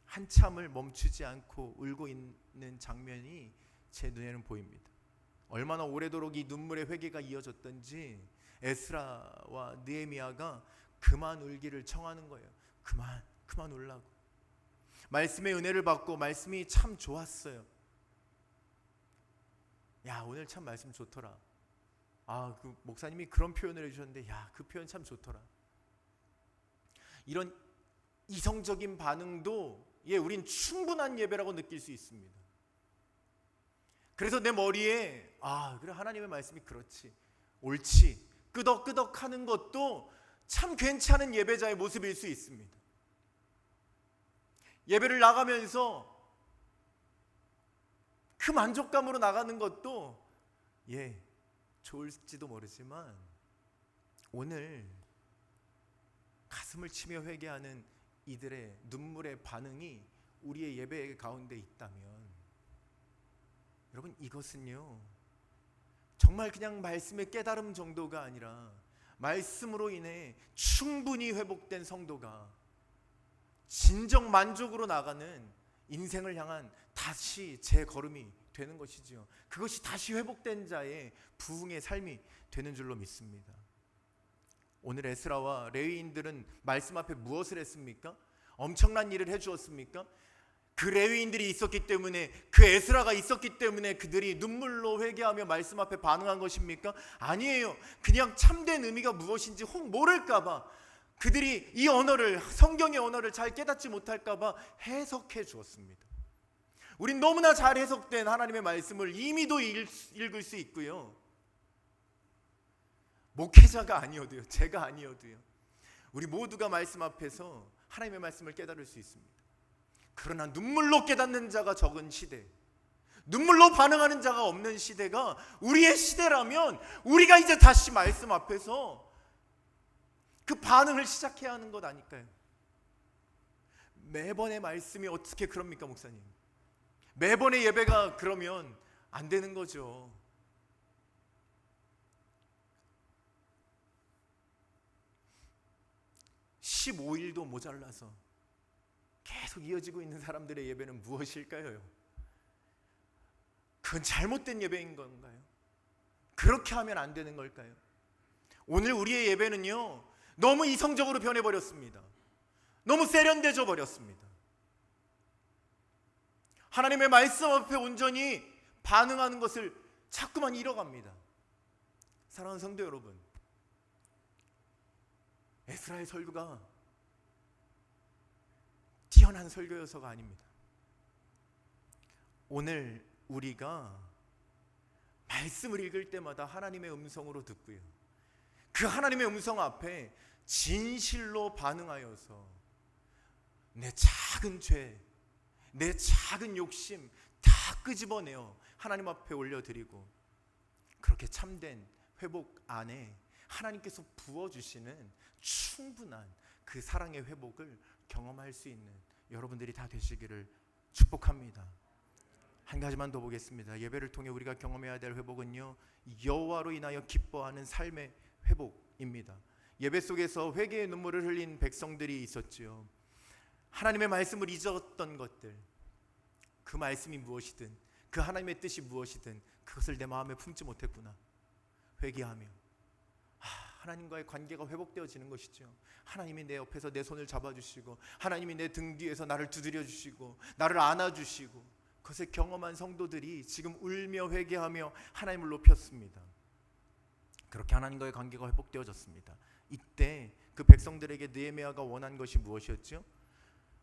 한참을 멈추지 않고 울고 있는 장면이 제 눈에는 보입니다. 얼마나 오래도록 이 눈물의 회개가 이어졌던지 에스라와 느헤미야가 그만 울기를 청하는 거예요. 그만 울라고. 말씀의 은혜를 받고 말씀이 참 좋았어요. 오늘 참 말씀 좋더라. 그 목사님이 그런 표현을 해주셨는데 그 표현 참 좋더라. 이런 이성적인 반응도 우린 충분한 예배라고 느낄 수 있습니다. 그래서 내 머리에 그래, 하나님의 말씀이 그렇지, 옳지, 끄덕끄덕 하는 것도 참 괜찮은 예배자의 모습일 수 있습니다. 예배를 나가면서 그 만족감으로 나가는 것도 좋을지도 모르지만, 오늘 가슴을 치며 회개하는 이들의 눈물의 반응이 우리의 예배 가운데 있다면, 여러분, 이것은요 정말 그냥 말씀의 깨달음 정도가 아니라 말씀으로 인해 충분히 회복된 성도가 진정 만족으로 나가는 인생을 향한 다시 재걸음이 되는 것이지요. 그것이 다시 회복된 자의 부흥의 삶이 되는 줄로 믿습니다. 오늘 에스라와 레위인들은 말씀 앞에 무엇을 했습니까? 엄청난 일을 해주었습니까? 그 레위인들이 있었기 때문에, 그 에스라가 있었기 때문에 그들이 눈물로 회개하며 말씀 앞에 반응한 것입니까? 아니에요. 그냥 참된 의미가 무엇인지 혹 모를까봐, 그들이 이 언어를, 성경의 언어를 잘 깨닫지 못할까봐 해석해 주었습니다. 우린 너무나 잘 해석된 하나님의 말씀을 이미도 읽을 수 있고요, 목회자가 아니어도요, 제가 아니어도요, 우리 모두가 말씀 앞에서 하나님의 말씀을 깨달을 수 있습니다. 그러나 눈물로 깨닫는 자가 적은 시대, 눈물로 반응하는 자가 없는 시대가 우리의 시대라면, 우리가 이제 다시 말씀 앞에서 그 반응을 시작해야 하는 것 아닐까요? 매번의 말씀이 어떻게 그럽니까, 목사님? 매번의 예배가 그러면 안 되는 거죠. (15일도) 모자라서 계속 이어지고 있는 사람들의 예배는 무엇일까요? 그건 잘못된 예배인 건가요? 그렇게 하면 안 되는 걸까요? 오늘 우리의 예배는요 너무 이성적으로 변해버렸습니다. 너무 세련되져 버렸습니다. 하나님의 말씀 앞에 온전히 반응하는 것을 자꾸만 잃어갑니다. 사랑하는 성도 여러분, 에스라의 설교가 뛰어난 설교여서가 아닙니다. 오늘 우리가 말씀을 읽을 때마다 하나님의 음성으로 듣고요, 그 하나님의 음성 앞에 진실로 반응하여서 내 작은 죄, 내 작은 욕심 다 끄집어내어 하나님 앞에 올려드리고, 그렇게 참된 회복 안에 하나님께서 부어주시는 충분한 그 사랑의 회복을 경험할 수 있는 여러분들이 다 되시기를 축복합니다. 한 가지만 더 보겠습니다. 예배를 통해 우리가 경험해야 될 회복은요, 여호와로 인하여 기뻐하는 삶의 회복입니다. 예배 속에서 회개의 눈물을 흘린 백성들이 있었지요. 하나님의 말씀을 잊었던 것들, 그 말씀이 무엇이든, 그 하나님의 뜻이 무엇이든 그것을 내 마음에 품지 못했구나. 회개하며 하나님과의 관계가 회복되어지는 것이죠. 하나님이 내 옆에서 내 손을 잡아주시고, 하나님이 내 등 뒤에서 나를 두드려 주시고, 나를 안아주시고, 그것을 경험한 성도들이 지금 울며 회개하며 하나님을 높였습니다. 그렇게 하나님과의 관계가 회복되어졌습니다. 이때 그 백성들에게 느헤미야가 원한 것이 무엇이었죠?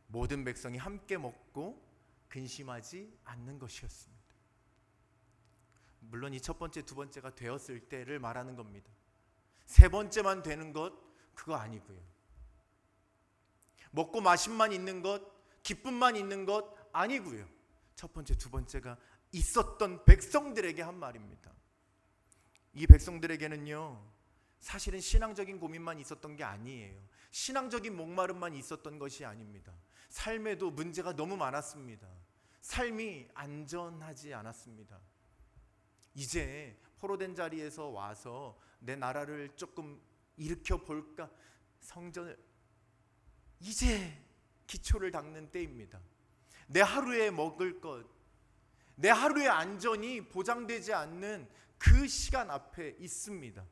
모든 백성이 함께 먹고 근심하지 않는 것이었습니다. 물론 이 첫 번째, 두 번째가 되었을 때를 말하는 겁니다. 세 번째만 되는 것, 그거 아니고요. 먹고 마심만 있는 것, 기쁨만 있는 것 아니고요. 첫 번째, 두 번째가 있었던 백성들에게 한 말입니다. 이 백성들에게는요, 사실은 신앙적인 고민만 있었던 게 아니에요. 신앙적인 목마름만 있었던 것이 아닙니다. 삶에도 문제가 너무 많았습니다. 삶이 안전하지 않았습니다. 이제 포로된 자리에서 와서 내 나라를 조금 일으켜 볼까, 성전을 이제 기초를 닦는 때입니다. 내 하루에 먹을 것, 내 하루의 안전이 보장되지 않는 그 시간 앞에 있습니다.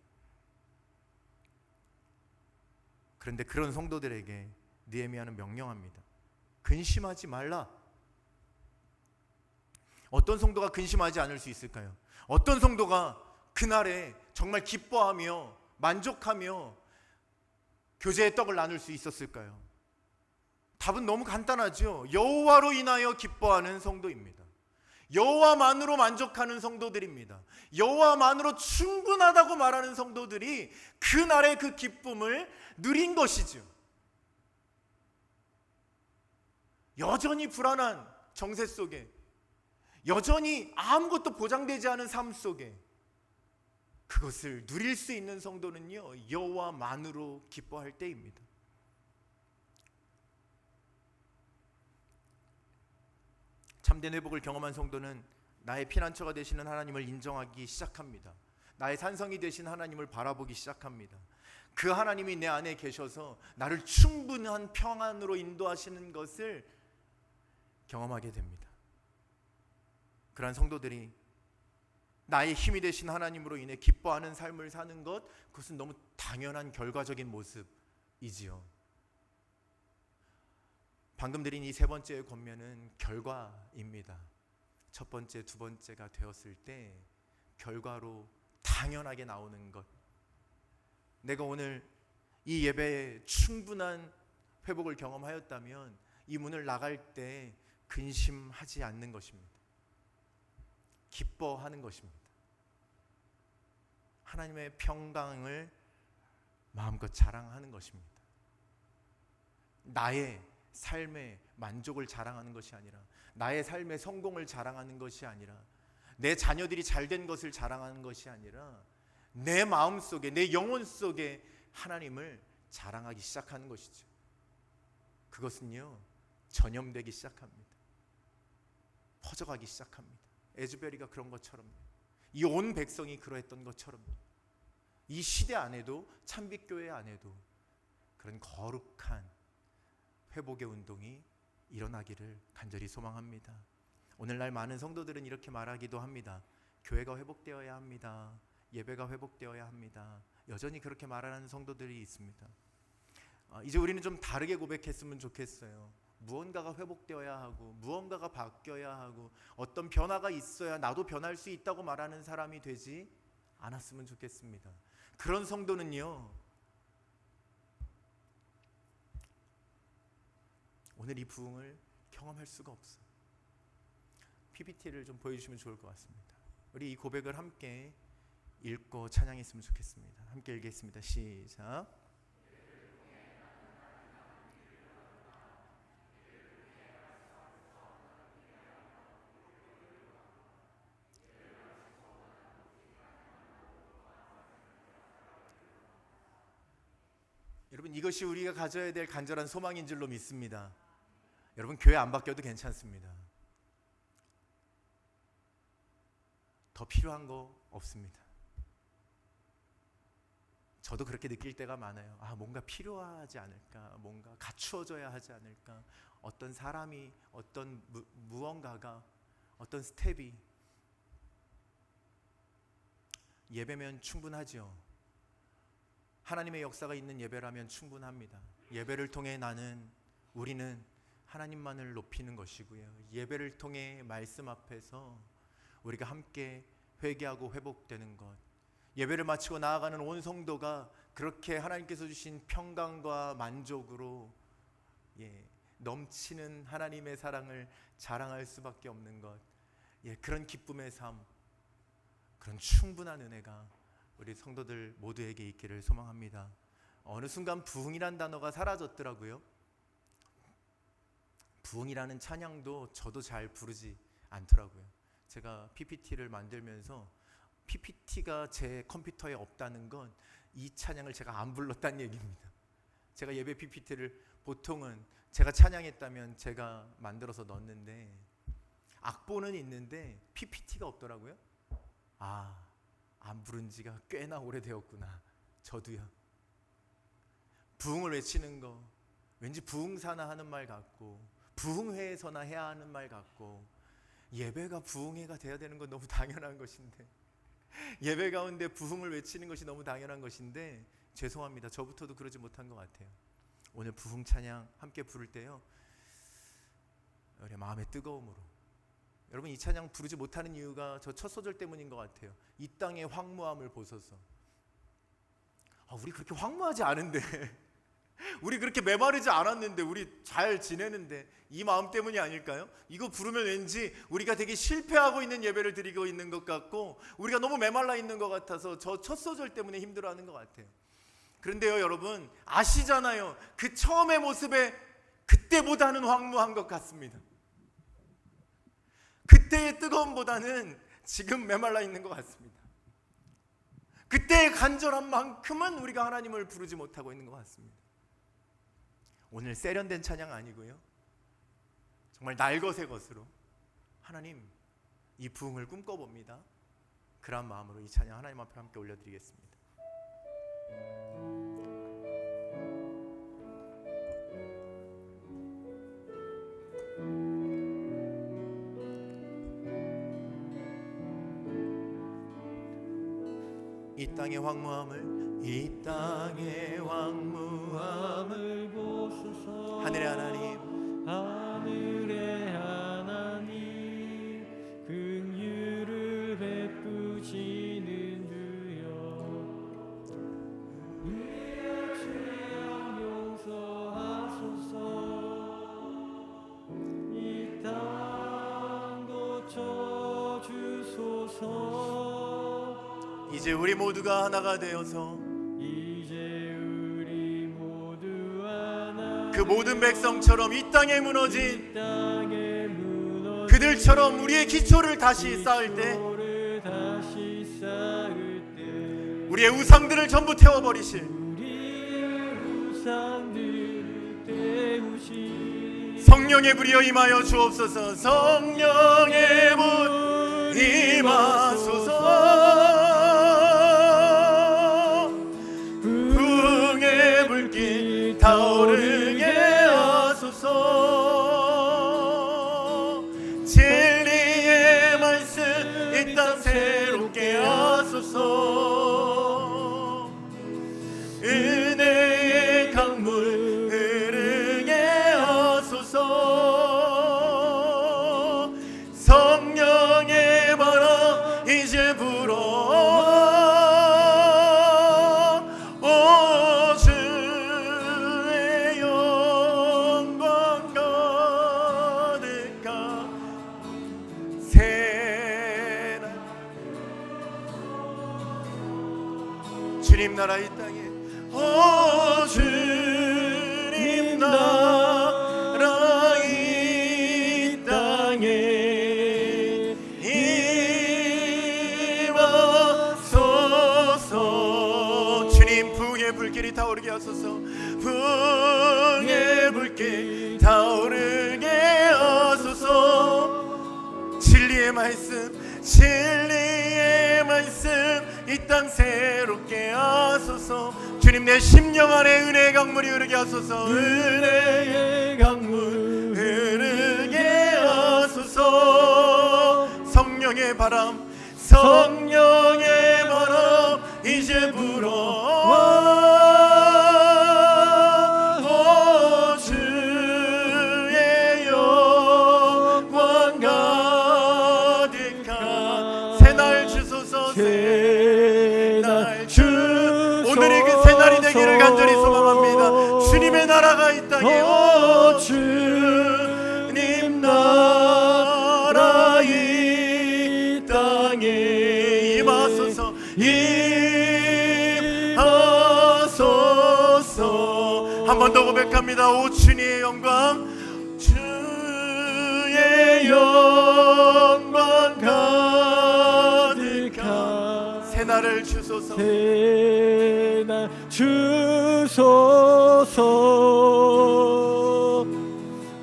그런데 그런 성도들에게 느헤미야는 명령합니다. 근심하지 말라. 어떤 성도가 근심하지 않을 수 있을까요? 어떤 성도가 그날에 정말 기뻐하며 만족하며 교제의 떡을 나눌 수 있었을까요? 답은 너무 간단하죠. 여호와로 인하여 기뻐하는 성도입니다. 여호와만으로 만족하는 성도들입니다. 여호와만으로 충분하다고 말하는 성도들이 그날의 그 기쁨을 누린 것이죠. 여전히 불안한 정세 속에, 여전히 아무것도 보장되지 않은 삶 속에 그것을 누릴 수 있는 성도는요, 여호와만으로 기뻐할 때입니다. 참된 회복을 경험한 성도는 나의 피난처가 되시는 하나님을 인정하기 시작합니다. 나의 산성이 되신 하나님을 바라보기 시작합니다. 그 하나님이 내 안에 계셔서 나를 충분한 평안으로 인도하시는 것을 경험하게 됩니다. 그러한 성도들이 나의 힘이 되신 하나님으로 인해 기뻐하는 삶을 사는 것, 그것은 너무 당연한 결과적인 모습이지요. 방금 드린 이 세 번째의 권면은 결과입니다. 첫 번째, 두 번째가 되었을 때 결과로 당연하게 나오는 것. 내가 오늘 이 예배에 충분한 회복을 경험하였다면 이 문을 나갈 때 근심하지 않는 것입니다. 기뻐하는 것입니다. 하나님의 평강을 마음껏 자랑하는 것입니다. 나의 삶의 만족을 자랑하는 것이 아니라, 나의 삶의 성공을 자랑하는 것이 아니라, 내 자녀들이 잘된 것을 자랑하는 것이 아니라, 내 마음 속에, 내 영혼 속에 하나님을 자랑하기 시작하는 것이죠. 그것은요, 전염되기 시작합니다. 퍼져가기 시작합니다. 에즈베리가 그런 것처럼, 이 온 백성이 그러했던 것처럼, 이 시대 안에도, 참빛교회 안에도 그런 거룩한 회복의 운동이 일어나기를 간절히 소망합니다. 오늘날 많은 성도들은 이렇게 말하기도 합니다. 교회가 회복되어야 합니다. 예배가 회복되어야 합니다. 여전히 그렇게 말하는 성도들이 있습니다. 이제 우리는 좀 다르게 고백했으면 좋겠어요. 무언가가 회복되어야 하고, 무언가가 바뀌어야 하고, 어떤 변화가 있어야 나도 변할 수 있다고 말하는 사람이 되지 않았으면 좋겠습니다. 그런 성도는요, 오늘 이 부흥을 경험할 수가 없어요. PPT를 좀 보여주시면 좋을 것 같습니다. 우리 이 고백을 함께 읽고 찬양했으면 좋겠습니다. 함께 읽겠습니다. 시작. 여러분, 이것이 우리가 가져야 될 간절한 소망인 줄로 믿습니다. 여러분, 교회 안 바뀌어도 괜찮습니다. 더 필요한 거 없습니다. 저도 그렇게 느낄 때가 많아요. 뭔가 필요하지 않을까, 뭔가 갖추어져야 하지 않을까, 어떤 사람이, 어떤 무언가가, 어떤 스텝이. 예배면 충분하죠. 하나님의 역사가 있는 예배라면 충분합니다. 예배를 통해 우리는 하나님만을 높이는 것이고요. 예배를 통해 말씀 앞에서 우리가 함께 회개하고 회복되는 것, 예배를 마치고 나아가는 온 성도가 그렇게 하나님께서 주신 평강과 만족으로 넘치는 하나님의 사랑을 자랑할 수밖에 없는 것, 그런 기쁨의 삶, 그런 충분한 은혜가 우리 성도들 모두에게 있기를 소망합니다. 어느 순간 부흥이란 단어가 사라졌더라고요. 부흥이라는 찬양도 저도 잘 부르지 않더라고요. 제가 PPT를 만들면서 PPT가 제 컴퓨터에 없다는 건 이 찬양을 제가 안 불렀다는 얘기입니다. 제가 예배 PPT를 보통은 제가 찬양했다면 제가 만들어서 넣었는데 악보는 있는데 PPT가 없더라고요. 안 부른 지가 꽤나 오래되었구나. 저도요. 부흥을 외치는 거 왠지 부흥사나 하는 말 같고, 부흥회에서나 해야 하는 말 같고, 예배가 부흥회가 돼야 되는 건 너무 당연한 것인데, 예배 가운데 부흥을 외치는 것이 너무 당연한 것인데, 죄송합니다. 저부터도 그러지 못한 것 같아요. 오늘 부흥 찬양 함께 부를 때요, 우리 마음의 뜨거움으로, 여러분 이 찬양 부르지 못하는 이유가 저 첫 소절 때문인 것 같아요. 이 땅의 황무함을 보소서. 우리 그렇게 황무하지 않은데 우리 그렇게 메마르지 않았는데, 우리 잘 지내는데, 이 마음 때문이 아닐까요? 이거 부르면 왠지 우리가 되게 실패하고 있는 예배를 드리고 있는 것 같고, 우리가 너무 메말라 있는 것 같아서 저 첫 소절 때문에 힘들어하는 것 같아요. 그런데요, 여러분 아시잖아요. 그 처음의 모습에 그때보다는 황무한 것 같습니다. 그때의 뜨거움보다는 지금 메말라 있는 것 같습니다. 그때의 간절한 만큼은 우리가 하나님을 부르지 못하고 있는 것 같습니다. 오늘 세련된 찬양 아니고요, 정말 날것의 것으로 하나님 이 부흥을 꿈꿔봅니다. 그런 마음으로 이 찬양 하나님 앞에 함께 올려드리겠습니다. 이 땅의 황무함을, 이 땅의 황무함을 보소서. 하늘의 하나님, 하늘의 하나님, 긍휼을 베푸시는 주여, 우리의 죄악 용서하소서. 이 땅 고쳐 주소서. 이제 우리 모두가 하나가 되어서 그 모든 백성처럼 이 땅에 무너진 그들처럼 우리의 기초를 다시 쌓을 때, 우리의 우상들을 전부 태워버리실 성령의 불이여 임하여 주옵소서. 성령의 불 임하소서. 부흥의 불길 타오르게 하소서. 진리의 말씀 이 땅 새롭게 하소서. 은혜의 강물 흐르게 하소서. 성령의 바람 이제 불어 주님 나라 이 땅에, 주님 나라 이 땅에 임하소서. 주님 부흥의 불길이 타오르게 하소서. 부흥의 불길 타오르게 하소서. 진리의 말씀, 진리의 말씀 이 땅 새롭게 하소서. 주님 내 심령 안에 은혜의 강물이 흐르게 하소서. 은혜의 강물 흐르게 하소서. 성령의 바람, 성령의 바람 이제 불어 임하소서. 한 번 더 고백합니다. 오 주님의 영광, 주의 영광 가득한 새날을 주소서. 새날 주소서.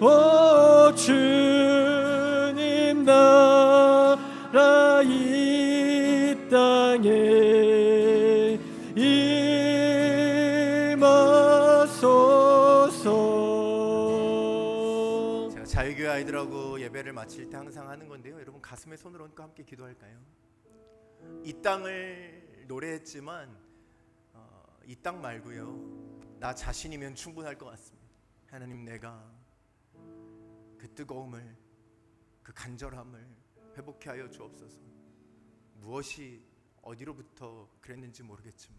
오 주님 나라 이 땅에 임하소서. 제가 자유교회 아이들하고 예배를 마칠 때 항상 하는 건데요, 여러분 가슴에 손을 얹고 함께 기도할까요? 이 땅을 노래했지만 이 땅 말고요, 나 자신이면 충분할 것 같습니다. 하나님, 내가 그 뜨거움을, 그 간절함을 회복케 하여 주옵소서. 무엇이 어디로부터 그랬는지 모르겠지만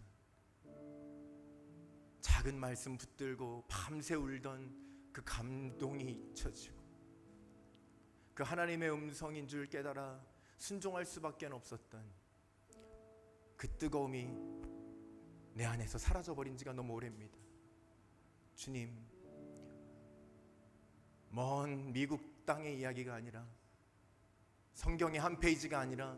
작은 말씀 붙들고 밤새 울던 그 감동이 잊혀지고 그 하나님의 음성인 줄 깨달아 순종할 수밖에 없었던 그 뜨거움이 내 안에서 사라져버린 지가 너무 오래입니다. 주님, 먼 미국 땅의 이야기가 아니라, 성경의 한 페이지가 아니라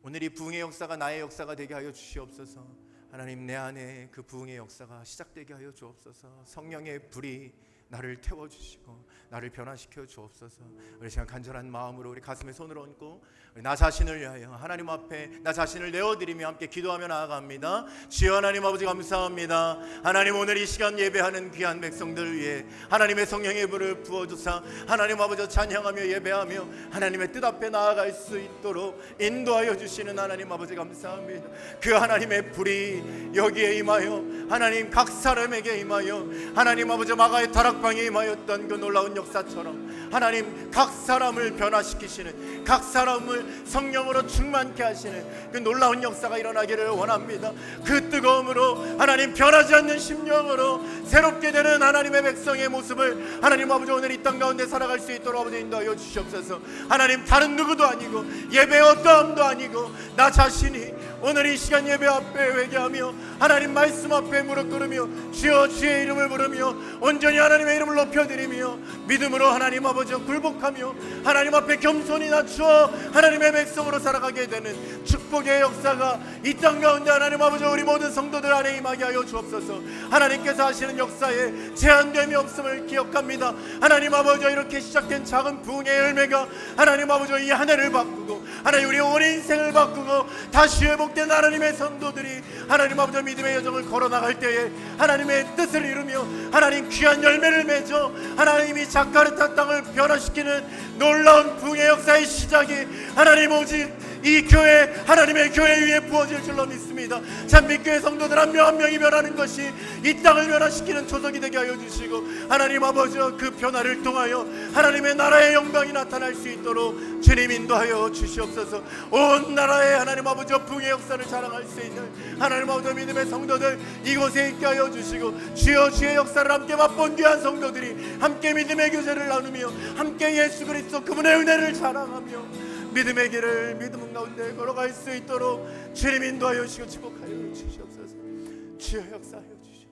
오늘 이 부흥의 역사가 나의 역사가 되게 하여 주시옵소서. 하나님, 내 안에 그 부흥의 역사가 시작되게 하여 주옵소서. 성령의 불이 나를 태워주시고 나를 변화시켜 주옵소서. 우리 시간 간절한 마음으로 우리 가슴에 손을 얹고 나 자신을 위하여 하나님 앞에 나 자신을 내어드리며 함께 기도하며 나아갑니다. 주여 하나님 아버지, 감사합니다. 하나님, 오늘 이 시간 예배하는 귀한 백성들 위해 하나님의 성령의 불을 부어주사 하나님 아버지 찬양하며 예배하며 하나님의 뜻 앞에 나아갈 수 있도록 인도하여 주시는 하나님 아버지, 감사합니다. 그 하나님의 불이 여기에 임하여 하나님 각 사람에게 임하여 하나님 아버지 마가의 다락방에 임하였던 그 놀라운 역사처럼 하나님 각 사람을 변화시키시는, 각 사람을 성령으로 충만케 하시는 그 놀라운 역사가 일어나기를 원합니다. 그 뜨거움으로 하나님 변하지 않는 심령으로 새롭게 되는 하나님의 백성의 모습을 하나님 아버지 오늘 이 땅 가운데 살아갈 수 있도록 아버지 인도하여 주시옵소서. 하나님, 다른 누구도 아니고 예배의 어떠함도 아니고 나 자신이 오늘 이 시간 예배 앞에 회개하며 하나님 말씀 앞에 무릎 꿇으며 주여 주의 이름을 부르며 온전히 하나님의 이름을 높여드리며 믿음으로 하나님 아버지 굴복하며 하나님 앞에 겸손히 낮추어 하나님의 백성으로 살아가게 되는 축복의 역사가 이 땅 가운데 하나님 아버지 우리 모든 성도들 안에 임하게 하여 주옵소서. 하나님께서 하시는 역사에 제한됨이 없음을 기억합니다. 하나님 아버지, 이렇게 시작된 작은 부흥의 열매가 하나님 아버지 이 한 해를 바꾸고 하나님 우리 온 인생을 바꾸고 다시 회복된 하나님의 성도들이 하나님 아버지 믿음의 여정을 걸어나갈 때에 하나님의 뜻을 이루며 하나님 귀한 열매를 맺어 하나님이 자카르타 땅을 변화시키는 놀라운 부흥의 역사의 시작이 하나님 오직 이 교회, 하나님의 교회 위에 부어질 줄로 믿습니다. 참빛교회 성도들 한 명 한 명이 변하는 것이 이 땅을 변화시키는 초석이 되게 하여 주시고 하나님 아버지 그 변화를 통하여 하나님의 나라의 영광이 나타날 수 있도록 주님 인도하여 주시옵소서. 온 나라에 하나님 아버지 부흥의 역사를 자랑할 수 있는 하나님 아버지 믿음의 성도들 이곳에 있게 하여 주시고 주여 주의 역사를 함께 맛본 귀한 성도들이 함께 믿음의 교제를 나누며 함께 예수 그리스도 그분의 은혜를 자랑하며 믿음의 길을 믿음 가운데 걸어갈 수 있도록 주님 인도하여 주시고 축복하여 주시옵소서. 주여 역사하여 주시옵소서.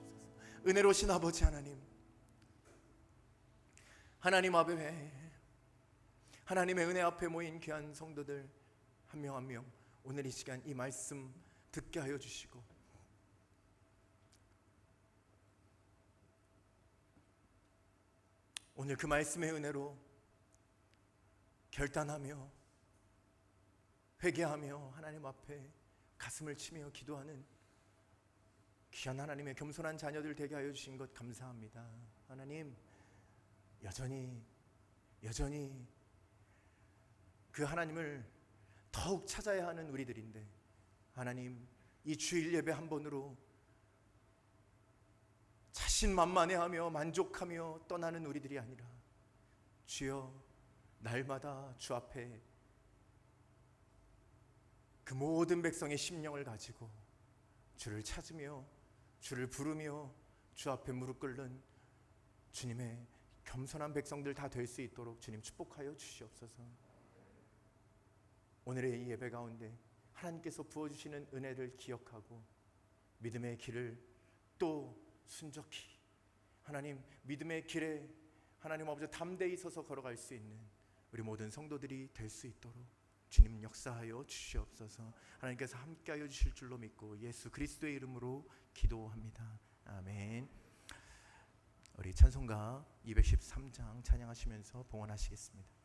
은혜로우신 아버지 하나님, 하나님 앞에 하나님의 은혜 앞에 모인 귀한 성도들 한 명 한 명 오늘 이 시간 이 말씀 듣게 하여 주시고 오늘 그 말씀의 은혜로 결단하며 회개하며 하나님 앞에 가슴을 치며 기도하는 귀한 하나님의 겸손한 자녀들 되게 하여 주신 것 감사합니다. 하나님, 여전히 그 하나님을 더욱 찾아야 하는 우리들인데 하나님, 이 주일 예배 한 번으로 자신만만해하며 만족하며 떠나는 우리들이 아니라 주여 날마다 주 앞에 그 모든 백성의 심령을 가지고 주를 찾으며 주를 부르며 주 앞에 무릎 꿇는 주님의 겸손한 백성들 다 될 수 있도록 주님 축복하여 주시옵소서. 오늘의 이 예배 가운데 하나님께서 부어주시는 은혜를 기억하고 믿음의 길을 또 순적히 하나님 믿음의 길에 하나님 아버지 담대히 서서 걸어갈 수 있는 우리 모든 성도들이 될 수 있도록 주님 역사하여 주시옵소서. 하나님께서 함께하여 주실 줄로 믿고 예수 그리스도의 이름으로 기도합니다. 아멘. 우리 찬송가 213장 찬양하시면서 봉헌하시겠습니다.